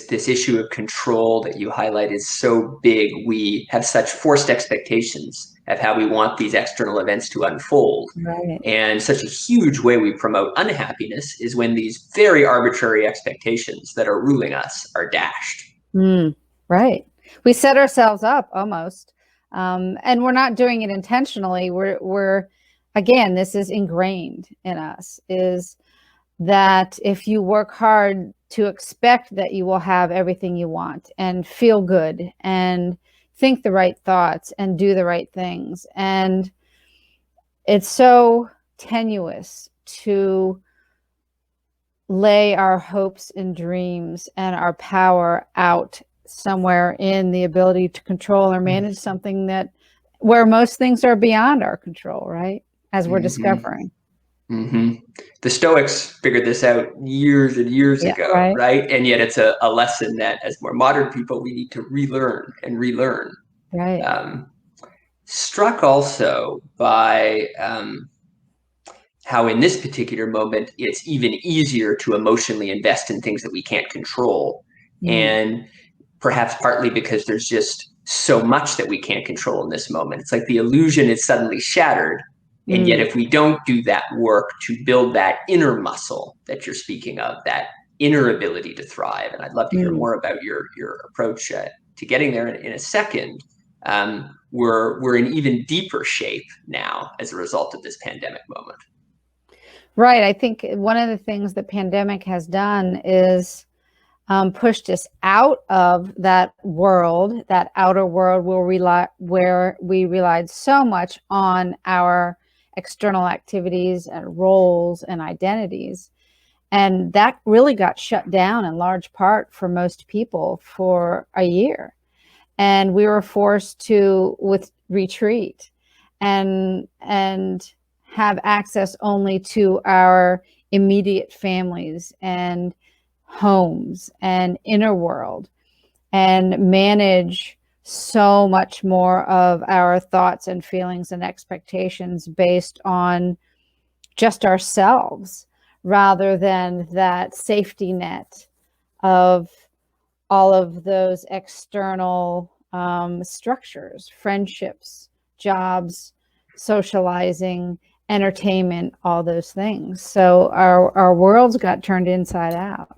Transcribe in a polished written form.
this issue of control that you highlight is so big. We have such forced expectations of how we want these external events to unfold. Right. And such a huge way we promote unhappiness is when these very arbitrary expectations that are ruling us are dashed. Right. We set ourselves up almost. And we're not doing it intentionally. We're again, this is ingrained in us, is that if you work hard to expect that you will have everything you want and feel good and think the right thoughts and do the right things. And it's so tenuous to lay our hopes and dreams and our power out somewhere in the ability to control or manage something that where most things are beyond our control, right? As we're discovering. The Stoics figured this out years and years ago, right? And yet it's a lesson that as more modern people, we need to relearn and relearn. Right. Struck also by how in this particular moment, it's even easier to emotionally invest in things that we can't control. And perhaps partly because there's just so much that we can't control in this moment. It's like the illusion is suddenly shattered. And yet if we don't do that work to build that inner muscle that you're speaking of, that inner ability to thrive, and I'd love to hear more about your approach to getting there in a second, we're in even deeper shape now as a result of this pandemic moment. Right. I think one of the things the pandemic has done is pushed us out of that world, that outer world where we relied so much on our external activities and roles and identities. And that really got shut down in large part for most people for a year. And we were forced to retreat and have access only to our immediate families and homes and inner world, and manage so much more of our thoughts and feelings and expectations based on just ourselves, rather than that safety net of all of those external structures, friendships, jobs, socializing, entertainment, all those things. So our worlds got turned inside out.